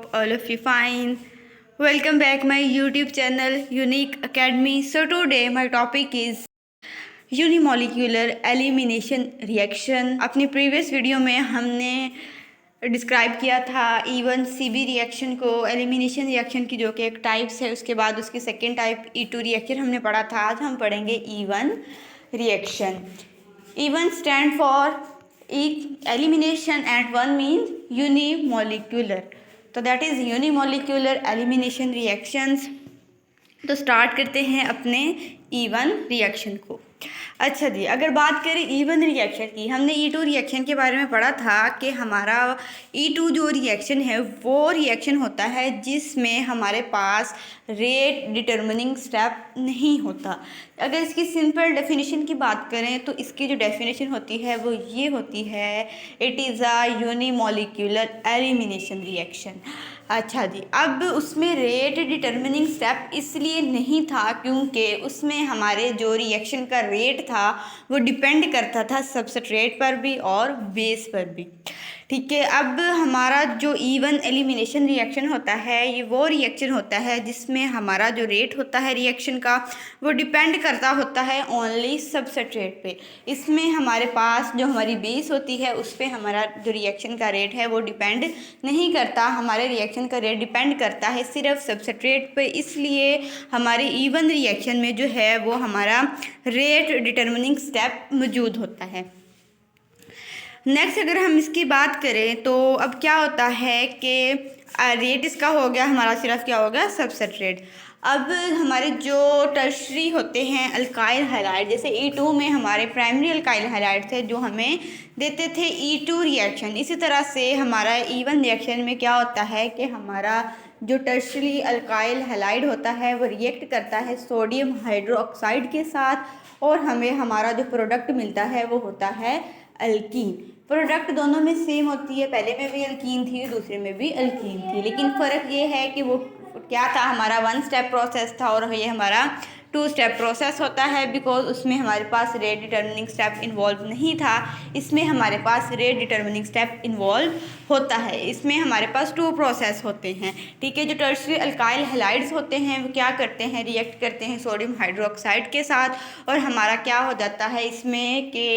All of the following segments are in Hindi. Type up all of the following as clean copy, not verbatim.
hope all of you fine. Welcome back my YouTube channel Unique Academy. So today my topic is unimolecular elimination reaction. अपनी प्रीवियस वीडियो में हमने डिस्क्राइब किया था E1 CB रिएक्शन को, एलिमिनेशन रिएक्शन की जो कि एक टाइप्स है, उसके बाद उसकी सेकेंड टाइप E2 रिएक्शन हमने पढ़ा था। आज हम पढ़ेंगे E1 reaction. E1 stand for elimination and 1 means unimolecular, तो that is unimolecular elimination reactions. तो स्टार्ट करते हैं अपने E1 रिएक्शन को। अच्छा जी, अगर बात करें E1 रिएक्शन की, हमने E2 रिएक्शन के बारे में पढ़ा था कि हमारा E2 जो रिएक्शन है वो रिएक्शन होता है जिसमें हमारे पास रेट डिटर्मिनिंग स्टेप नहीं होता। अगर इसकी सिंपल डेफिनेशन की बात करें तो इसकी जो डेफिनेशन होती है वो ये होती है, it is a unimolecular elimination reaction. अच्छा जी, अब उसमें रेट डिटर्मिनिंग स्टेप इसलिए नहीं था क्योंकि उसमें हमारे जो रिएक्शन का रेट था वो डिपेंड करता था सबस्ट्रेट पर भी और बेस पर भी। ठीक है, अब हमारा जो E1 एलिमिनेशन रिएक्शन होता है ये वो रिएक्शन होता है जिसमें हमारा जो रेट होता है रिएक्शन का वो डिपेंड करता होता है ओनली सबस्ट्रेट पे। इसमें हमारे पास जो हमारी बेस होती है उस पर हमारा जो रिएक्शन का रेट है वो डिपेंड नहीं करता। हमारे रिएक्शन का रेट डिपेंड करता है सिर्फ सबस्ट्रेट पे, इसलिए हमारे E1 रिएक्शन में जो है वो हमारा रेट डिटर्मिनिंग स्टेप मौजूद होता है। नेक्स्ट अगर हम इसकी बात करें तो अब क्या होता है कि रेट इसका हो गया हमारा सिर्फ क्या हो गया सबस्ट्रेट। अब हमारे जो टर्शरी होते हैं अल्काइल हैलाइड, जैसे E2 में हमारे प्राइमरी अल्काइल हैलाइड थे जो हमें देते थे E2 रिएक्शन, इसी तरह से हमारा E1 रिएक्शन में क्या होता है कि हमारा जो टर्शरी अल्काइल हैलाइड होता है वो रिएक्ट करता है सोडियम हाइड्रोक्साइड के साथ और हमें हमारा जो प्रोडक्ट मिलता है वो होता है अल्कीन। प्रोडक्ट दोनों में सेम होती है, पहले में भी अल्कीन थी दूसरे में भी अल्कीन थी, लेकिन फ़र्क ये है कि वो क्या था, हमारा 1 स्टेप प्रोसेस था और ये हमारा 2 स्टेप प्रोसेस होता है बिकॉज उसमें हमारे पास रेट डिटर्मिनिंग स्टेप इन्वॉल्व नहीं था। इसमें हमारे पास रेट डिटर्मिनिंग स्टेप इन्वॉल्व होता है। इसमें हमारे पास 2 प्रोसेस होते हैं। ठीक है, जो टर्शरी अल्काइल हैलाइड्स होते हैं वो क्या करते हैं, रिएक्ट करते हैं सोडियम हाइड्रोक्साइड के साथ और हमारा क्या हो जाता है इसमें कि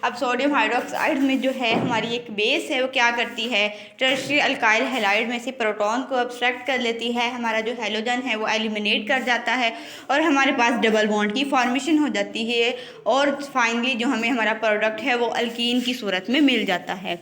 अब सोडियम हाइड्रोक्साइड में जो है हमारी एक बेस है वो क्या करती है, टर्शरी अल्काइल हैलाइड में से प्रोटॉन को अब्स्ट्रैक्ट कर लेती है, हमारा जो हैलोजन है वो एलिमिनेट कर जाता है और हमारे पास डबल बॉन्ड की फॉर्मेशन हो जाती है और फाइनली जो हमें हमारा प्रोडक्ट है वो अल्कीन की सूरत में मिल जाता है।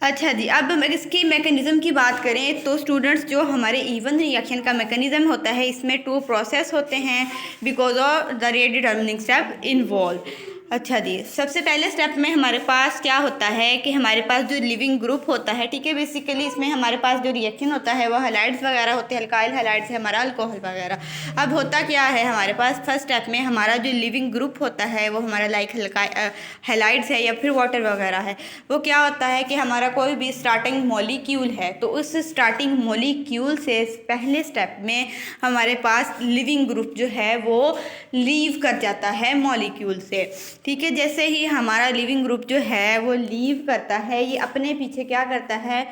अच्छा जी, अब हम इसकी मैकेनिज़्म की बात करें तो स्टूडेंट्स जो हमारे E1 रिएक्शन का मैकेनिज़्म होता है इसमें 2 प्रोसेस होते हैं because of the rate determining step involve. अच्छा जी, सबसे पहले स्टेप में हमारे पास क्या होता है कि हमारे पास जो लिविंग ग्रुप होता है, ठीक है, बेसिकली इसमें हमारे पास जो रिएक्शन होता है वो हैलाइड्स वगैरह होते हैं, अल्काइल हैलाइड्स है हमारा अल्कोहल वगैरह। अब होता क्या है हमारे पास फर्स्ट स्टेप में हमारा जो लिविंग ग्रुप होता है वो हमारा लाइक हैलाइड्स है या फिर वाटर वगैरह है, वो क्या होता है कि हमारा कोई भी स्टार्टिंग मॉलिक्यूल है तो उस स्टार्टिंग मॉलिक्यूल से पहले स्टेप में हमारे पास लिविंग ग्रुप जो है वो लीव कर जाता है मॉलिक्यूल से। ठीक है, जैसे ही हमारा लिविंग ग्रुप जो है वो लीव करता है ये अपने पीछे क्या करता है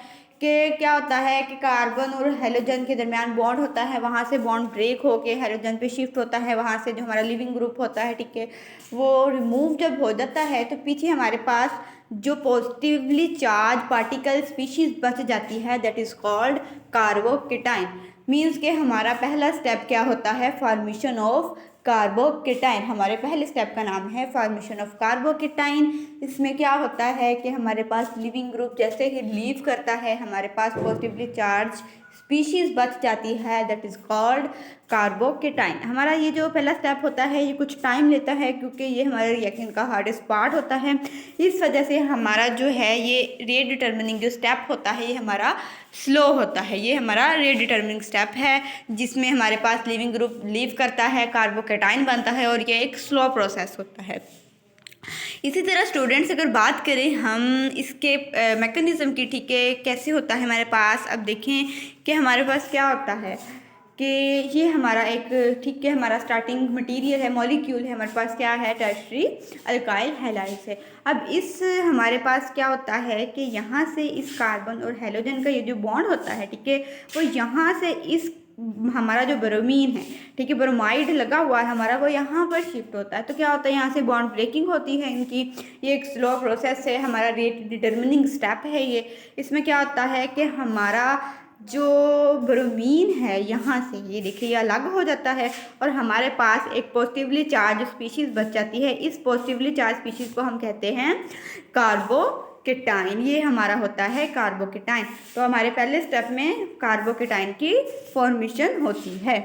कि क्या होता है कि कार्बन और हेलोजन के दरमियान बॉन्ड होता है, वहाँ से बॉन्ड ब्रेक होके हेलोजन पे शिफ्ट होता है, वहाँ से जो हमारा लिविंग ग्रुप होता है, ठीक है, वो रिमूव जब हो जाता है तो पीछे हमारे पास जो पॉजिटिवली चार्ज पार्टिकल स्पीशीज बच जाती है that is called carbocation. Means के हमारा पहला स्टेप क्या होता है, फॉर्मेशन ऑफ कार्बोकेटाइन। हमारे पहले स्टेप का नाम है फॉर्मेशन ऑफ कार्बोकेटाइन। इसमें क्या होता है कि हमारे पास लिविंग ग्रुप जैसे ही लीव करता है हमारे पास पॉजिटिवली चार्ज स्पीशीज बच जाती है दैट इज़ कॉल्ड कार्बोकेटाइन। हमारा ये जो पहला स्टेप होता है ये कुछ टाइम लेता है क्योंकि ये हमारे रिएक्शन का हार्डेस्ट पार्ट होता है, इस वजह से हमारा जो है ये रेट डिटर्मिनिंग जो स्टेप होता है ये हमारा स्लो होता है। ये हमारा रेट डिटर्मिनिंग स्टेप है जिसमें हमारे पास लिविंग ग्रुप लीव करता है, कार्बोकेटाइन बनता है और ये एक स्लो प्रोसेस होता है। इसी तरह स्टूडेंट्स अगर बात करें हम इसके मैकेनिज़्म की, ठीक है, कैसे होता है हमारे पास, अब देखें कि हमारे पास क्या होता है कि ये हमारा एक ठीक है हमारा स्टार्टिंग मटेरियल है, मॉलिक्यूल है, हमारे पास क्या है, टर्शरी अल्काइल हैलाइड्स है। अब इस हमारे पास क्या होता है कि यहाँ से इस कार्बन और हैलोजन का ये जो बॉन्ड होता है, ठीक है, वो यहाँ से इस हमारा जो ब्रोमीन है, ठीक है, ब्रोमाइड लगा हुआ है हमारा, वो यहाँ पर शिफ्ट होता है। तो क्या होता है, यहाँ से बॉन्ड ब्रेकिंग होती है इनकी। ये एक स्लो प्रोसेस है, हमारा रेट डिटर्मिनिंग स्टेप है ये। इसमें क्या होता है कि हमारा जो ब्रोमीन है यहाँ से ये देखिए ये अलग हो जाता है और हमारे पास एक पॉजिटिवली चार्ज स्पीशीज़ बच जाती है। इस पॉजिटिवली चार्ज स्पीशीज़ को हम कहते हैं कार्बोकेटाइन। ये हमारा होता है कार्बोकेटाइन। तो हमारे पहले स्टेप में कार्बोकेटाइन की फॉर्मेशन होती है।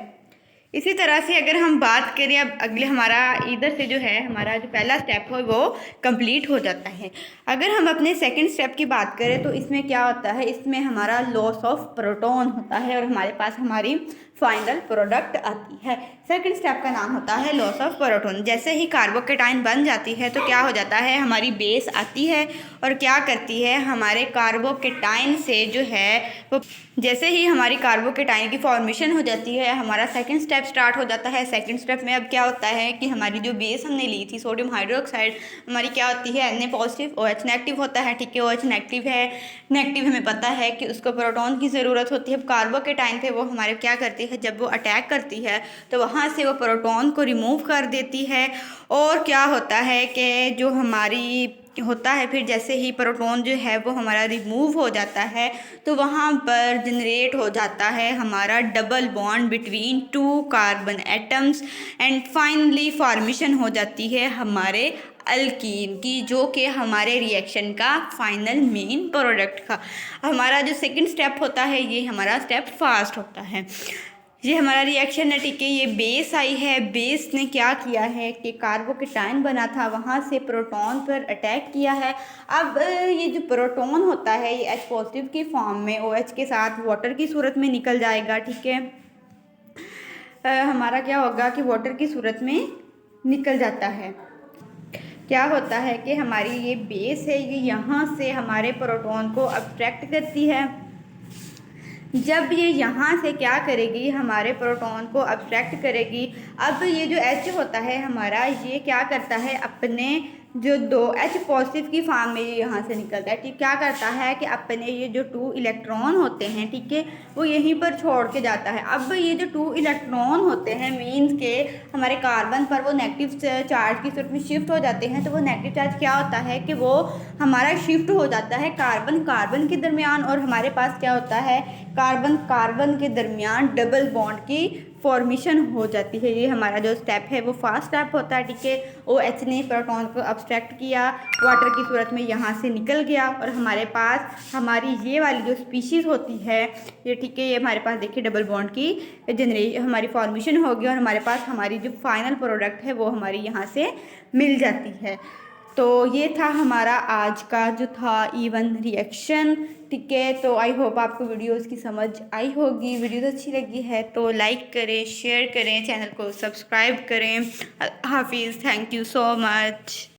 इसी तरह से अगर हम बात करें अब अगले हमारा इधर से जो है हमारा जो पहला स्टेप है वो कंप्लीट हो जाता है। अगर हम अपने सेकंड स्टेप की बात करें तो इसमें क्या होता है, इसमें हमारा लॉस ऑफ प्रोटॉन होता है और हमारे पास हमारी फाइनल प्रोडक्ट आती है। सेकंड स्टेप का नाम होता है लॉस ऑफ प्रोटॉन। जैसे ही कार्बोकेटाइन बन जाती है तो क्या हो जाता है, हमारी बेस आती है और क्या करती है, हमारे कार्बोकेटाइन से जो है वो जैसे ही हमारी कार्बोकेटाइन की फॉर्मेशन हो जाती है हमारा सेकंड स्टेप स्टार्ट हो जाता है। सेकंड स्टेप में अब क्या होता है कि हमारी जो बेस हमने ली थी सोडियम हाइड्रोक्साइड, हमारी क्या होती है, Na पॉजिटिव OH नेगेटिव होता है, ठीक है, OH नेगेटिव है, नेगेटिव हमें पता है कि उसको प्रोटॉन की ज़रूरत होती है। अब कार्बोकेटाइन पे वो हमारे क्या करती है, जब वो अटैक करती है तो वहाँ से वो प्रोटॉन को रिमूव कर देती है और क्या होता है कि जो हमारी होता है फिर जैसे ही प्रोटॉन जो है वो हमारा रिमूव हो जाता है तो वहाँ पर जनरेट हो जाता है हमारा double bond between two carbon atoms and finally formation हो जाती है हमारे अल्कीन की, जो कि हमारे रिएक्शन का फाइनल मेन प्रोडक्ट का। हमारा जो सेकंड स्टेप होता है ये हमारा स्टेप फास्ट होता है। ये हमारा रिएक्शन है, ठीक है, ये बेस आई है, बेस ने क्या किया है कि कार्बोकेटाइन बना था वहाँ से प्रोटॉन पर अटैक किया है। अब ये जो प्रोटॉन होता है ये H पॉजिटिव की फॉर्म में OH के साथ वाटर की सूरत में निकल जाएगा, ठीक है। हमारा क्या होगा कि वाटर की सूरत में निकल जाता है। क्या होता है कि हमारी ये बेस है ये यहाँ से हमारे प्रोटॉन को अट्रैक्ट करती है। जब ये यहाँ से क्या करेगी, हमारे प्रोटॉन को अब्स्ट्रैक्ट करेगी। अब ये जो H होता है हमारा, ये क्या करता है, अपने जो दो H पॉजिटिव की फॉर्म में ये यहाँ से निकलता है, ठीक, क्या करता है कि अपने ये जो 2 इलेक्ट्रॉन होते हैं, ठीक है, वो यहीं पर छोड़ के जाता है। अब ये जो 2 इलेक्ट्रॉन होते हैं मीन्स के हमारे कार्बन पर वो नेगेटिव चार्ज की सूरत में शिफ्ट हो जाते हैं। तो वो नेगेटिव चार्ज क्या होता है कि वो हमारा शिफ्ट हो जाता है कार्बन कार्बन के दरमियान और हमारे पास क्या होता है, कार्बन कार्बन के दरमियान डबल बॉन्ड की फॉर्मेशन हो जाती है। ये हमारा जो स्टेप है वो फास्ट स्टेप होता है, ठीक है। OH ने प्रोटॉन को अब्स्ट्रैक्ट किया, वाटर की सूरत में यहाँ से निकल गया और हमारे पास हमारी ये वाली जो स्पीशीज़ होती है ये, ठीक है, ये हमारे पास देखिए डबल बॉन्ड की हमारी फॉर्मेशन होगी और हमारे पास हमारी जो फाइनल प्रोडक्ट है वो हमारी यहाँ से मिल जाती है। तो ये था हमारा आज का जो था इवन रिएक्शन, ठीक है। तो आई होप आपको वीडियोस की समझ आई होगी। वीडियोस अच्छी लगी है तो लाइक करें, शेयर करें, चैनल को सब्सक्राइब करें। हाफिज़, थैंक यू सो मच।